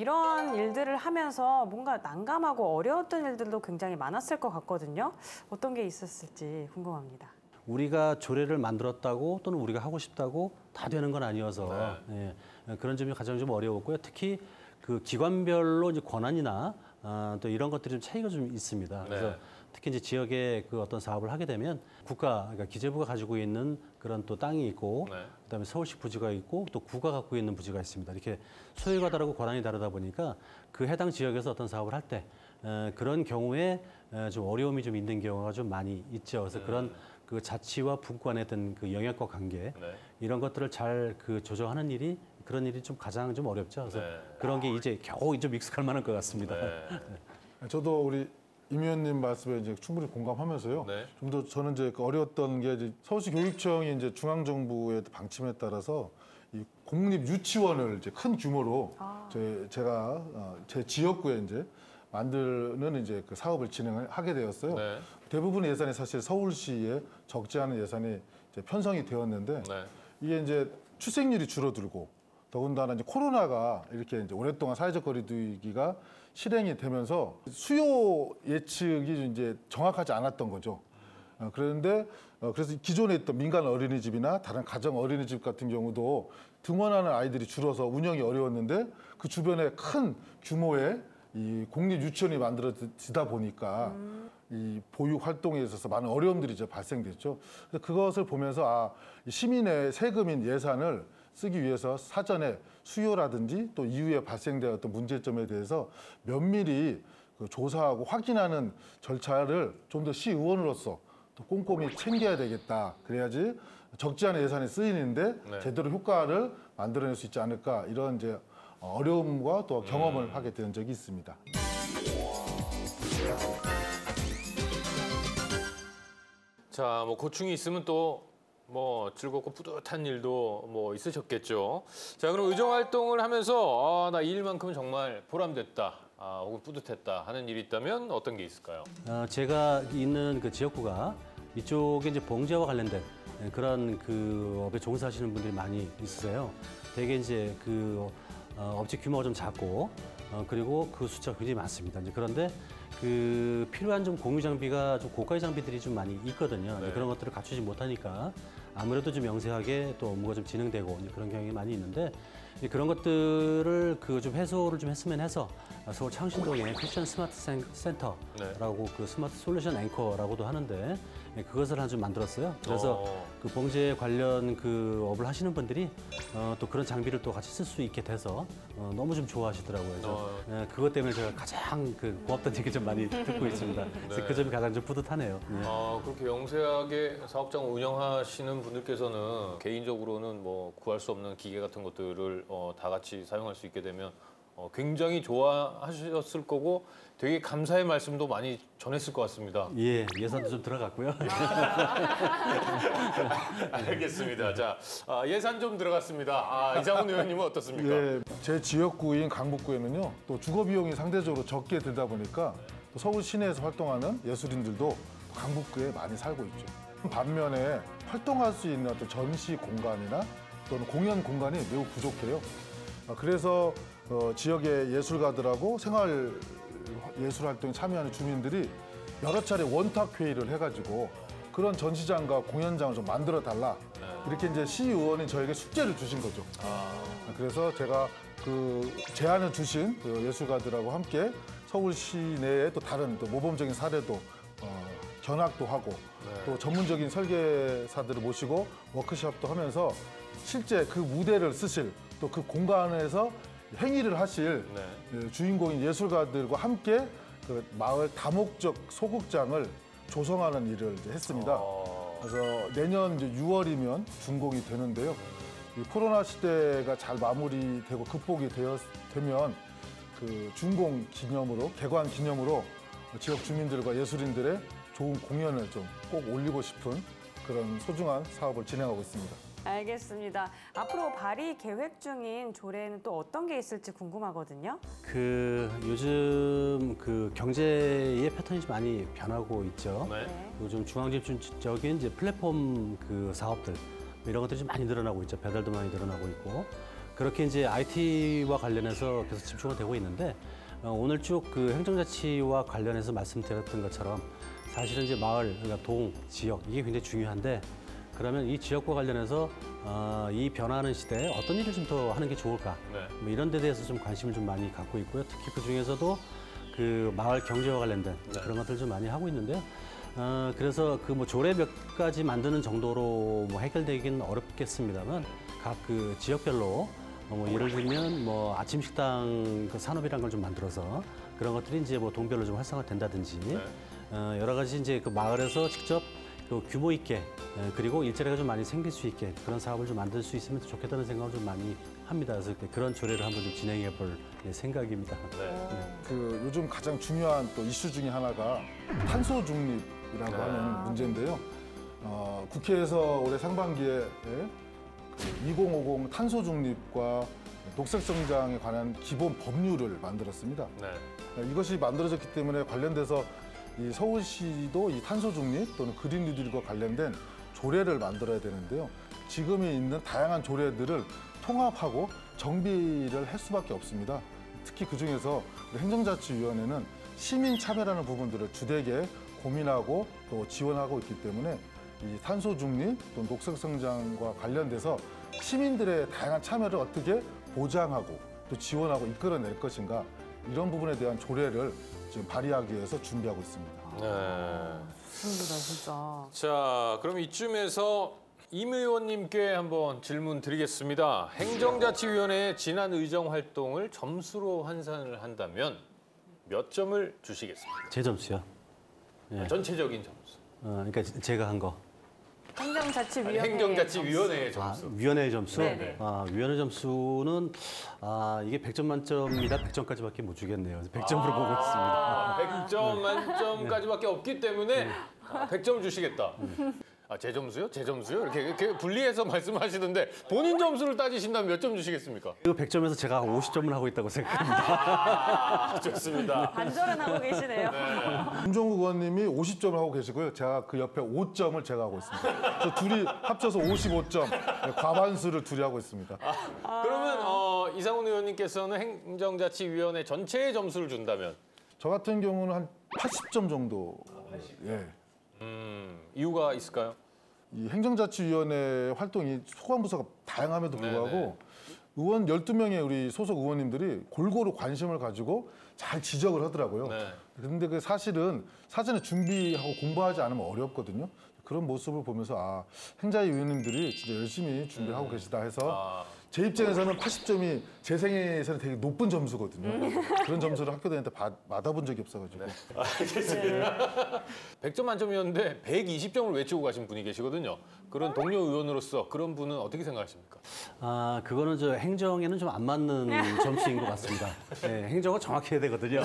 이런 일들을 하면서 뭔가 난감하고 어려웠던 일들도 굉장히 많았을 것 같거든요. 어떤 게 있었을지 궁금합니다. 우리가 조례를 만들었다고 또는 우리가 하고 싶다고 다 되는 건 아니어서 그런 점이 가장 좀 어려웠고요. 특히 그 기관별로 이제 권한이나 또 이런 것들이 좀 차이가 좀 있습니다. 그래서 특히 이제 지역에 그 어떤 사업을 하게 되면 그러니까 기재부가 가지고 있는 그런 또 땅이 있고 그다음에 서울시 부지가 있고 또 구가 갖고 있는 부지가 있습니다. 이렇게 소유가 다르고 권한이 다르다 보니까 그 해당 지역에서 어떤 사업을 할 때 그런 경우에 좀 어려움이 좀 있는 경우가 좀 많이 있죠. 그래서 그런 그 자치와 분간의 어떤 그 영향과 관계 이런 것들을 잘 그 조정하는 일이 그런 일이 좀 가장 좀 어렵죠. 그래서 그런 게 이제 겨우 좀 익숙할 만한 것 같습니다. 저도 우리 임 의원님 말씀에 이제 충분히 공감하면서요. 좀 더 저는 이제 그 어려웠던 게 이제 서울시 교육청이 이제 중앙정부의 방침에 따라서 이 공립 유치원을 이제 큰 규모로 제가 제 지역구에 이제 만드는 이제 그 사업을 진행하게 되었어요. 대부분의 예산이 사실 서울시에 적지 않은 예산이 이제 편성이 되었는데 이게 이제 출생률이 줄어들고 더군다나 이제 코로나가 이렇게 이제 오랫동안 사회적 거리두기가 실행이 되면서 수요 예측이 이제 정확하지 않았던 거죠. 그런데 그래서 기존에 있던 민간 어린이집이나 다른 가정 어린이집 같은 경우도 등원하는 아이들이 줄어서 운영이 어려웠는데 그 주변에 큰 규모의 이 공립 유치원이 만들어지다 보니까 이 보육 활동에 있어서 많은 어려움들이 이제 발생됐죠. 그래서 그것을 보면서 시민의 세금인 예산을 쓰기 위해서 사전에 수요라든지 또 이후에 발생되었던 문제점에 대해서 면밀히 그 조사하고 확인하는 절차를 좀 더 시의원으로서 또 꼼꼼히 챙겨야 되겠다. 그래야지 적지 않은 예산이 쓰이는데 제대로 효과를 만들어낼 수 있지 않을까 이런 이제 어려움과 또 경험을 하게 된 적이 있습니다. 자, 뭐 고충이 있으면 또 뭐 즐겁고 뿌듯한 일도 뭐 있으셨겠죠. 자, 그럼 의정 활동을 하면서 나 이 일만큼은 정말 보람됐다, 혹은 뿌듯했다 하는 일이 있다면 어떤 게 있을까요? 제가 있는 그 지역구가 이쪽에 이제 봉제와 관련된 그런 그 업에 종사하시는 분들이 많이 있으세요. 대개 이제 그 업체 규모가 좀 작고 그리고 그 숫자가 굉장히 많습니다. 이제 그런데 그 필요한 좀 공유 장비가 좀 고가의 장비들이 좀 많이 있거든요. 그런 것들을 갖추지 못하니까 아무래도 좀 영세하게 또 업무가 좀 진행되고 그런 경향이 많이 있는데 그런 것들을 그 좀 해소를 좀 했으면 해서 서울 창신동에 쿠션 스마트 센터라고 그 스마트 솔루션 앵커라고도 하는데 그것을 하나 좀 만들었어요. 그래서 그 봉제 관련 그 업을 하시는 분들이 또 그런 장비를 또 같이 쓸 수 있게 돼서 너무 좀 좋아하시더라고요. 그래서 그것 때문에 제가 가장 그 고맙다는 얘기 좀 많이 듣고 있습니다. 그래서 그 점이 가장 좀 뿌듯하네요. 그렇게 영세하게 사업장을 운영하시는 분들께서는 개인적으로는 뭐 구할 수 없는 기계 같은 것들을 다 같이 사용할 수 있게 되면 굉장히 좋아하셨을 거고 되게 감사의 말씀도 많이 전했을 것 같습니다. 예, 예산도 좀 들어갔고요. 알겠습니다. 자, 예산 좀 들어갔습니다. 이상훈 의원님은 어떻습니까? 예, 제 지역구인 강북구에는요, 또 주거 비용이 상대적으로 적게 들다 보니까 또 서울 시내에서 활동하는 예술인들도 강북구에 많이 살고 있죠. 반면에 활동할 수 있는 어떤 전시 공간이나 또는 공연 공간이 매우 부족해요. 그래서 지역의 예술가들하고 생활 예술 활동에 참여하는 주민들이 여러 차례 원탁 회의를 해가지고 그런 전시장과 공연장을 좀 만들어 달라 이렇게 이제 시의원이 저에게 숙제를 주신 거죠. 그래서 제가 그 제안을 주신 그 예술가들하고 함께 서울 시내에 또 다른 또 모범적인 사례도 견학도 하고 또 전문적인 설계사들을 모시고 워크숍도 하면서 실제 그 무대를 쓰실 또 그 공간에서 행위를 하실 주인공인 예술가들과 함께 그 마을 다목적 소극장을 조성하는 일을 이제 했습니다. 그래서 내년 이제 6월이면 준공이 되는데요. 이 코로나 시대가 잘 마무리되고 극복이 되면 그 준공 기념으로 개관 기념으로 지역 주민들과 예술인들의 좋은 공연을 좀 꼭 올리고 싶은 그런 소중한 사업을 진행하고 있습니다. 알겠습니다. 앞으로 발의 계획 중인 조례는 또 어떤 게 있을지 궁금하거든요. 그 요즘 그 경제의 패턴이 좀 많이 변하고 있죠. 요즘 중앙집중적인 이제 플랫폼 그 사업들 이런 것들이 좀 많이 늘어나고 있죠. 배달도 많이 늘어나고 있고 그렇게 이제 IT와 관련해서 계속 집중이 되고 있는데 오늘 쭉 그 행정자치와 관련해서 말씀드렸던 것처럼 사실은 이제 마을, 그러니까 동, 지역 이게 굉장히 중요한데 그러면 이 지역과 관련해서 이 변화하는 시대에 어떤 일을 좀 더 하는 게 좋을까? 네. 뭐 이런 데 대해서 좀 관심을 좀 많이 갖고 있고요. 특히 그 중에서도 그 마을 경제와 관련된 그런 것들 좀 많이 하고 있는데요. 그래서 그 뭐 조례 몇 가지 만드는 정도로 뭐 해결되기는 어렵겠습니다만 각 그 지역별로 뭐 예를 들면 뭐 아침 식당 그 산업이라는 걸 좀 만들어서 그런 것들이 이제 뭐 동별로 좀 활성화된다든지 여러 가지 이제 그 마을에서 직접 그 규모 있게 그리고 일자리가 좀 많이 생길 수 있게 그런 사업을 좀 만들 수 있으면 좋겠다는 생각을 좀 많이 합니다. 그래서 그런 조례를 한번 좀 진행해 볼 생각입니다. 그 요즘 가장 중요한 또 이슈 중에 하나가 탄소 중립이라고 하는 문제인데요. 국회에서 올해 상반기에 그 2050 탄소 중립과 녹색 성장에 관한 기본 법률을 만들었습니다. 네. 이것이 만들어졌기 때문에 관련돼서 이 서울시도 이 탄소 중립 또는 그린 뉴딜과 관련된 조례를 만들어야 되는데요. 지금이 있는 다양한 조례들을 통합하고 정비를 할 수밖에 없습니다. 특히 그중에서 행정자치위원회는 시민참여라는 부분들을 주되게 고민하고 또 지원하고 있기 때문에 이 탄소 중립 또 녹색 성장과 관련돼서 시민들의 다양한 참여를 어떻게 보장하고 또 지원하고 이끌어낼 것인가 이런 부분에 대한 조례를 지금 발의하기 위해서 준비하고 있습니다. 네. 좋습니다, 진짜. 자, 그럼 이쯤에서 임 의원님께 한번 질문 드리겠습니다. 행정자치위원회의 지난 의정 활동을 점수로 환산을 한다면 몇 점을 주시겠습니까? 제 점수요. 예. 전체적인 점수. 그러니까 제가 한 거. 행정자치위원회. 행정자치위원회의 아, 점수. 위원회 점수? 네네. 위원회 점수는 이게 100점 만점이라 100점까지밖에 못 주겠네요. 100점으로 보고 있습니다. 100점 만점까지밖에 없기 때문에 100점을 주시겠다. 제 점수요? 제 점수요? 이렇게 분리해서 말씀하시던데 본인 점수를 따지신다면 몇 점 주시겠습니까? 그 100점에서 제가 50점을 하고 있다고 생각합니다. 좋습니다. 반절은 하고 계시네요. 김종국 의원님이 50점을 하고 계시고요. 제가 그 옆에 5점을 제가 하고 있습니다. 그래서 둘이 합쳐서 55점, 과반수를 둘이 하고 있습니다. 그러면 이상훈 의원님께서는 행정자치위원회 전체의 점수를 준다면? 저 같은 경우는 한 80점 정도. 예. 이유가 있을까요? 이 행정자치위원회 활동이 소관부서가 다양함에도 불구하고 의원 12명의 우리 소속 의원님들이 골고루 관심을 가지고 잘 지적을 하더라고요. 그런데 그 사실은 사전에 준비하고 공부하지 않으면 어렵거든요. 그런 모습을 보면서 행자위 의원님들이 진짜 열심히 준비를 하고 계시다 해서 제 입장에서는 80점이 제 생애에서는 되게 높은 점수거든요. 그런 점수를 학교 다닐 때 받아본 적이 없어가지고. 알겠습니다. 100점 만점이었는데 120점을 외치고 가신 분이 계시거든요. 그런 동료 의원으로서 그런 분은 어떻게 생각하십니까? 그거는 저 행정에는 좀 안 맞는 점수인 것 같습니다. 네, 행정은 정확히 해야 되거든요.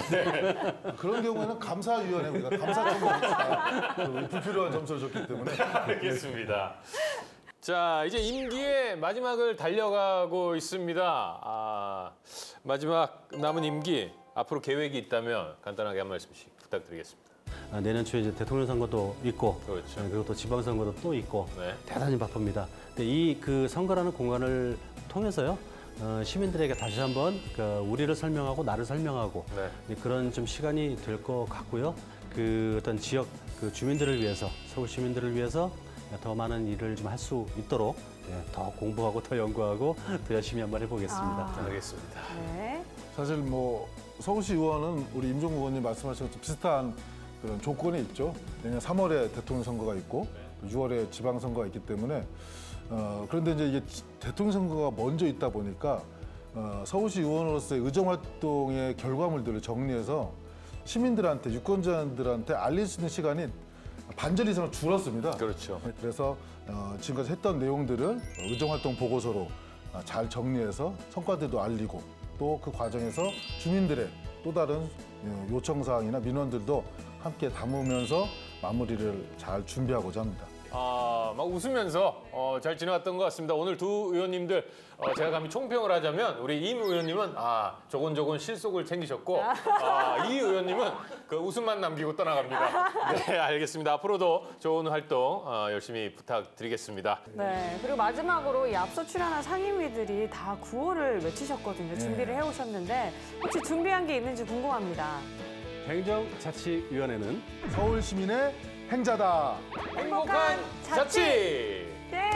그런 경우에는 감사위원회 우리가 감사청구합시다. 불필요한 점수를 줬기 때문에. 알겠습니다. 자, 이제 임기의 마지막을 달려가고 있습니다. 마지막 남은 임기 앞으로 계획이 있다면 간단하게 한 말씀씩 부탁드리겠습니다. 내년 초에 이제 대통령 선거도 있고, 그렇죠. 그리고 또 지방 선거도 또 있고, 네. 대단히 바쁩니다. 근데 이 그 선거라는 공간을 통해서요, 시민들에게 다시 한번 그 우리를 설명하고 나를 설명하고 그런 좀 시간이 될 것 같고요. 그 어떤 지역 그 주민들을 위해서, 서울 시민들을 위해서 더 많은 일을 좀 할 수 있도록 더 공부하고 더 연구하고 더 열심히 한번 해보겠습니다. 알겠습니다. 네. 사실 뭐 서울시 의원은 우리 임종국 의원님 말씀하신 것처럼 비슷한 그런 조건이 있죠. 내년 3월에 대통령 선거가 있고 6월에 지방 선거가 있기 때문에 그런데 이제 이게 대통령 선거가 먼저 있다 보니까 서울시 의원으로서의 의정 활동의 결과물들을 정리해서 시민들한테 유권자들한테 알릴 수 있는 시간이 반절 이상 줄었습니다. 그렇죠. 그래서 지금까지 했던 내용들을 의정활동 보고서로 잘 정리해서 성과들도 알리고 또 그 과정에서 주민들의 또 다른 요청사항이나 민원들도 함께 담으면서 마무리를 잘 준비하고자 합니다. 막 웃으면서 잘 지나갔던 것 같습니다. 오늘 두 의원님들 제가 감히 총평을 하자면 우리 임 의원님은 조곤조곤 실속을 챙기셨고 이 의원님은 그 웃음만 남기고 떠나갑니다. 네, 알겠습니다. 앞으로도 좋은 활동 열심히 부탁드리겠습니다. 네. 그리고 마지막으로 이 앞서 출연한 상임위들이 다 구호를 외치셨거든요. 준비를 해오셨는데 혹시 준비한 게 있는지 궁금합니다. 행정자치위원회는 서울 시민의 행자다. 행복한 자치! 네.